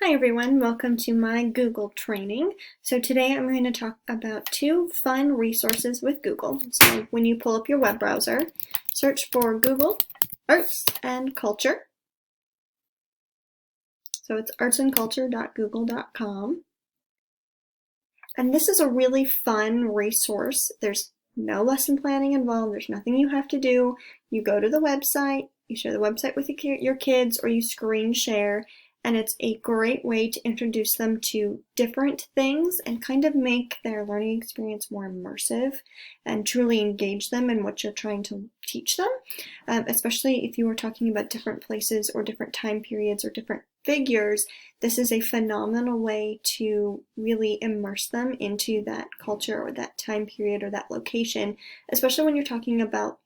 Hi everyone, welcome to my Google training. So today I'm going to talk about two fun resources with Google. So when you pull up your web browser, search for Google Arts and Culture. So it's artsandculture.google.com. And this is a really fun resource. There's no lesson planning involved. There's nothing you have to do. You go to the website, you share the website with your kids, or you screen share, and it's a great way to introduce them to different things and kind of make their learning experience more immersive and truly engage them in what you're trying to teach them, especially if you are talking about different places or different time periods or different figures. This is a phenomenal way to really immerse them into that culture or that time period or that location, especially when you're talking about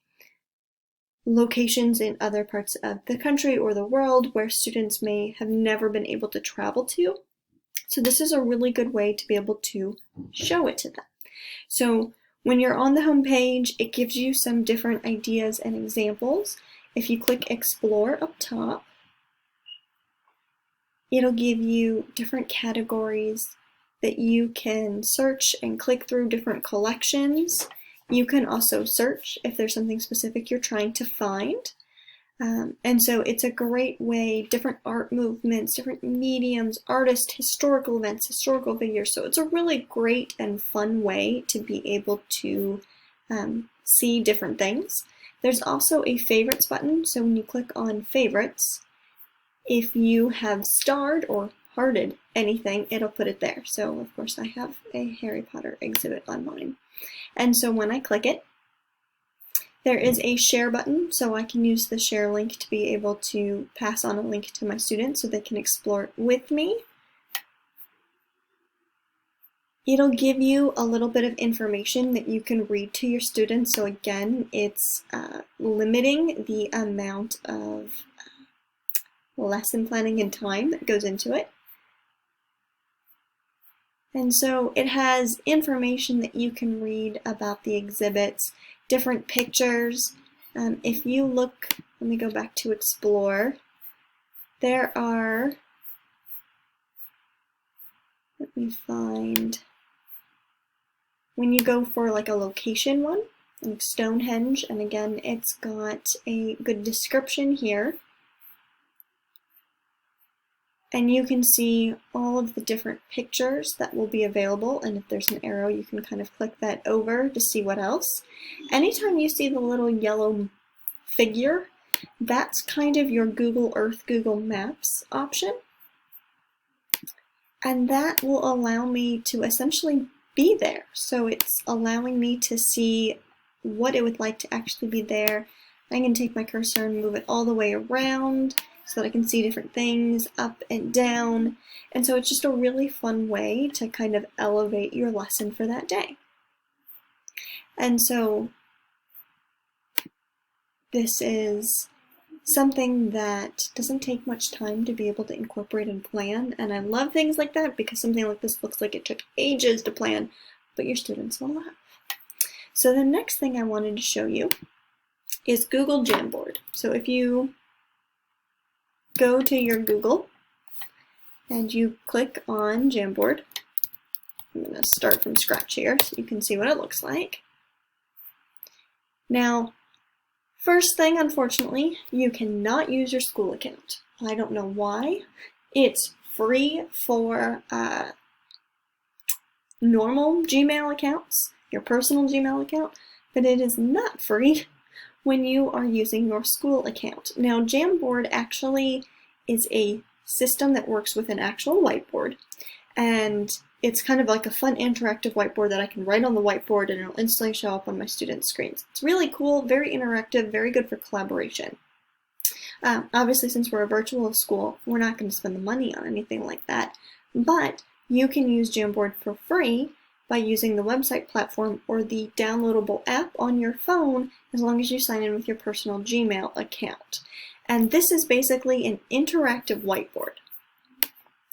locations in other parts of the country or the world where students may have never been able to travel to. So this is a really good way to be able to show it to them. So when you're on the home page, it gives you some different ideas and examples. If you click Explore up top, it'll give you different categories that you can search and click through different collections. You can also search if there's something specific you're trying to find. And so it's a great way, different art movements, different mediums, artists, historical events, historical figures. So it's a really great and fun way to be able to see different things. There's also a favorites button. So when you click on favorites, if you have starred or hearted anything, it'll put it there. So of course I have a Harry Potter exhibit on mine. And so when I click it, there is a share button, so I can use the share link to be able to pass on a link to my students so they can explore it with me. It'll give you a little bit of information that you can read to your students. So again, it's limiting the amount of lesson planning and time that goes into it. And so it has information that you can read about the exhibits, different pictures. If you look, let me go back to Explore. There are, let me find, when you go for like a location one, like Stonehenge, and again, it's got a good description here. And you can see all of the different pictures that will be available, and if there's an arrow you can kind of click that over to see what else. Anytime you see the little yellow figure, that's kind of your Google Earth, Google Maps option. And that will allow me to essentially be there. So it's allowing me to see what it would like to actually be there. I can take my cursor and move it all the way around so that I can see different things up and down. And so it's just a really fun way to kind of elevate your lesson for that day. And so this is something that doesn't take much time to be able to incorporate and plan. And I love things like that because something like this looks like it took ages to plan, but your students will laugh. So the next thing I wanted to show you is Google Jamboard. So if you go to your Google and you click on Jamboard, I'm going to start from scratch here so you can see what it looks like. Now, first thing, unfortunately, you cannot use your school account. I don't know why. It's free for normal Gmail accounts, your personal Gmail account, but it is not free when you are using your school account. Now, Jamboard actually is a system that works with an actual whiteboard, and it's kind of like a fun interactive whiteboard that I can write on the whiteboard and it'll instantly show up on my students' screens. It's really cool, very interactive, very good for collaboration. Obviously, since we're a virtual school, we're not going to spend the money on anything like that, but you can use Jamboard for free by using the website platform or the downloadable app on your phone as long as you sign in with your personal Gmail account. And this is basically an interactive whiteboard.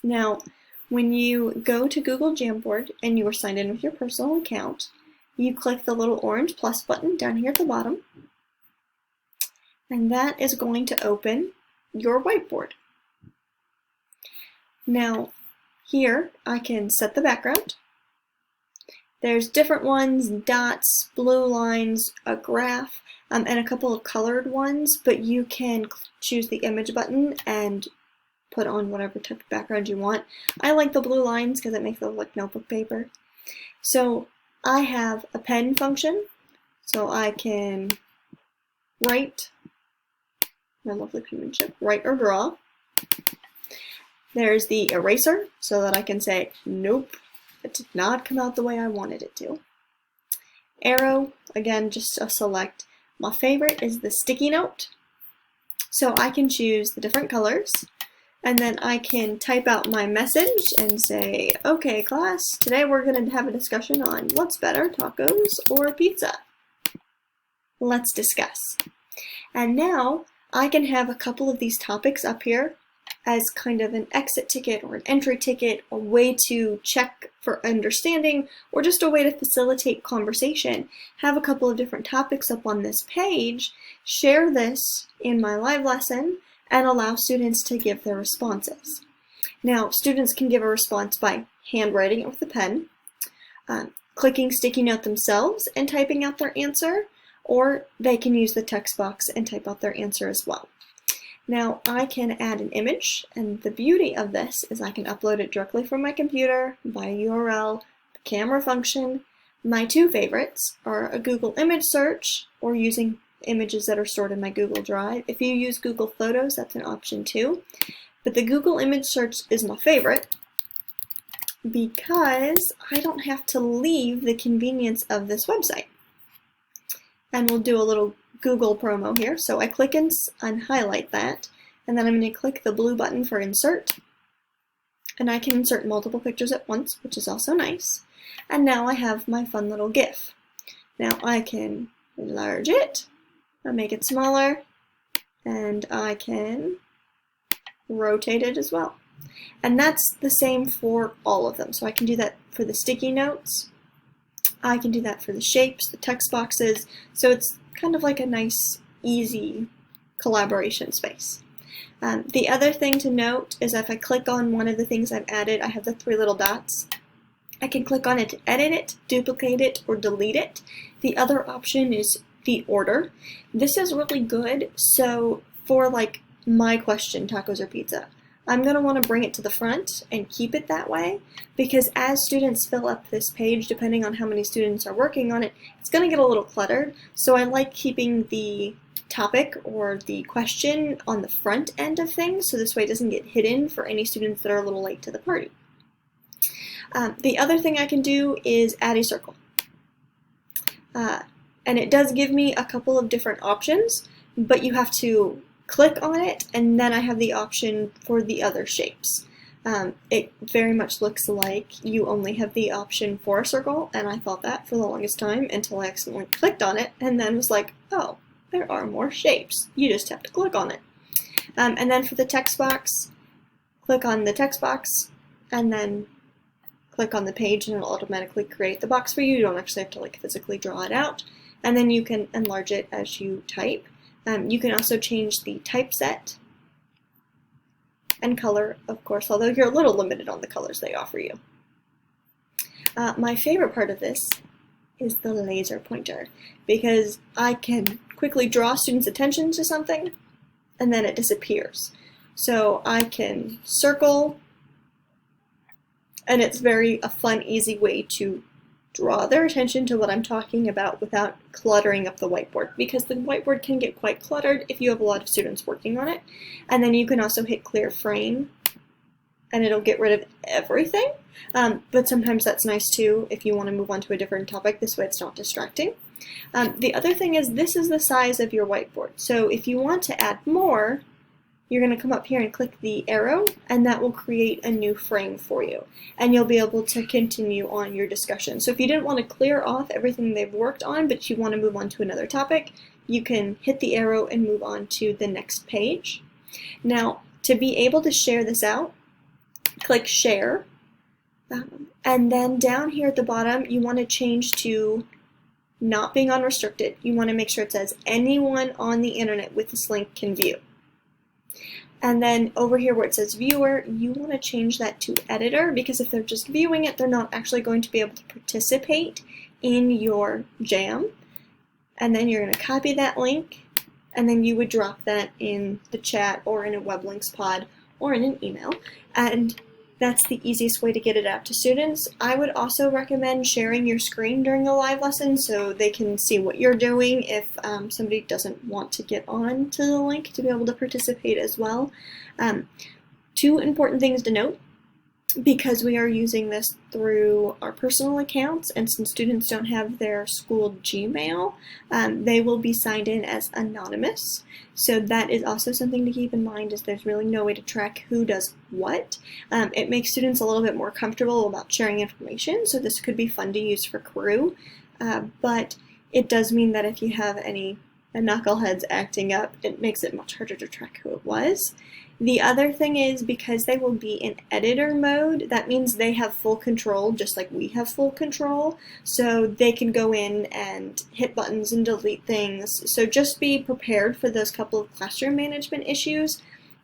Now, when you go to Google Jamboard and you are signed in with your personal account, you click the little orange plus button down here at the bottom, and that is going to open your whiteboard. Now, here I can set the background. There's different ones, dots, blue lines, a graph, and a couple of colored ones, but you can choose the image button and put on whatever type of background you want. I like the blue lines because it makes it look like notebook paper. So I have a pen function, so I can write, my lovely penmanship, write or draw. There's the eraser, so that I can say, nope, it did not come out the way I wanted it to. Arrow, again, just a select. My favorite is the sticky note. So I can choose the different colors, and then I can type out my message and say, okay, class, today we're going to have a discussion on what's better, tacos or pizza. Let's discuss. And now I can have a couple of these topics up here as kind of an exit ticket or an entry ticket, a way to check for understanding, or just a way to facilitate conversation. Have a couple of different topics up on this page, share this in my live lesson, and allow students to give their responses. Now, students can give a response by handwriting it with a pen, clicking sticky note themselves and typing out their answer, or they can use the text box and type out their answer as well. Now I can add an image, and the beauty of this is I can upload it directly from my computer by URL, the camera function. My two favorites are a Google image search or using images that are stored in my Google Drive. If you use Google Photos, that's an option too. But the Google image search is my favorite because I don't have to leave the convenience of this website. And we'll do a little Google promo here. So I click and highlight that, and then I'm going to click the blue button for insert. And I can insert multiple pictures at once, which is also nice. And now I have my fun little GIF. Now I can enlarge it, I'll make it smaller, and I can rotate it as well. And that's the same for all of them. So I can do that for the sticky notes. I can do that for the shapes, the text boxes, so it's kind of like a nice, easy collaboration space. The other thing to note is if I click on one of the things I've added, I have the three little dots. I can click on it to edit it, duplicate it, or delete it. The other option is the order. This is really good, so for like my question, tacos or pizza, I'm going to want to bring it to the front and keep it that way, because as students fill up this page, depending on how many students are working on it, it's going to get a little cluttered. So I like keeping the topic or the question on the front end of things, so this way it doesn't get hidden for any students that are a little late to the party. The other thing I can do is add a circle. And it does give me a couple of different options, but you have to click on it, and then I have the option for the other shapes. It very much looks like you only have the option for a circle, and I thought that for the longest time until I accidentally clicked on it and then was like, oh, there are more shapes. You just have to click on it. And then for the text box, click on the text box and then click on the page, and it'll automatically create the box for you. You don't actually have to like physically draw it out. And then you can enlarge it as you type. You can also change the typeset and color, of course, although you're a little limited on the colors they offer you. My favorite part of this is the laser pointer, because I can quickly draw students' attention to something and then it disappears. So I can circle, and it's a fun, easy way to draw their attention to what I'm talking about without cluttering up the whiteboard, because the whiteboard can get quite cluttered if you have a lot of students working on it. And then you can also hit clear frame and it'll get rid of everything. But sometimes that's nice too if you want to move on to a different topic. This way it's not distracting. The other thing is this is the size of your whiteboard. So if you want to add more, you're going to come up here and click the arrow, and that will create a new frame for you. And you'll be able to continue on your discussion. So if you didn't want to clear off everything they've worked on, but you want to move on to another topic, you can hit the arrow and move on to the next page. Now, to be able to share this out, click Share. And then down here at the bottom, you want to change to not being unrestricted. You want to make sure it says anyone on the internet with this link can view. And then over here where it says viewer, you want to change that to editor, because if they're just viewing it, they're not actually going to be able to participate in your jam. And then you're going to copy that link, and then you would drop that in the chat or in a web links pod or in an email. And that's the easiest way to get it out to students. I would also recommend sharing your screen during a live lesson so they can see what you're doing if somebody doesn't want to get on to the link to be able to participate as well. Two important things to note. Because we are using this through our personal accounts, and since students don't have their school Gmail, they will be signed in as anonymous. So that is also something to keep in mind, is there's really no way to track who does what. It makes students a little bit more comfortable about sharing information, so this could be fun to use for crew. But it does mean that if you have any knuckleheads acting up, it makes it much harder to track who it was. The other thing is, because they will be in editor mode, that means they have full control, just like we have full control. So they can go in and hit buttons and delete things. So just be prepared for those couple of classroom management issues.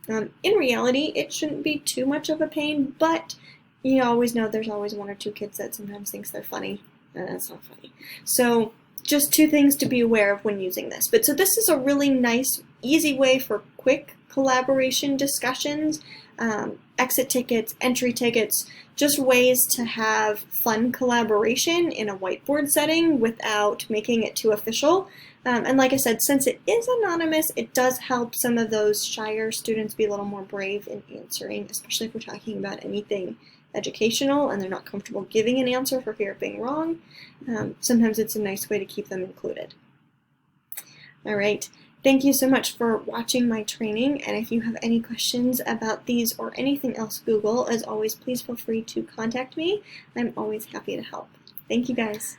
In reality, it shouldn't be too much of a pain, but you always know there's always one or two kids that sometimes thinks they're funny, and that's not funny. So just two things to be aware of when using this. But so this is a really nice, easy way for quick collaboration discussions, exit tickets, entry tickets, just ways to have fun collaboration in a whiteboard setting without making it too official. And like I said, since it is anonymous, it does help some of those shyer students be a little more brave in answering, especially if we're talking about anything educational and they're not comfortable giving an answer for fear of being wrong. Sometimes it's a nice way to keep them included. All right. Thank you so much for watching my training, and if you have any questions about these or anything else Google, as always, please feel free to contact me. I'm always happy to help. Thank you guys.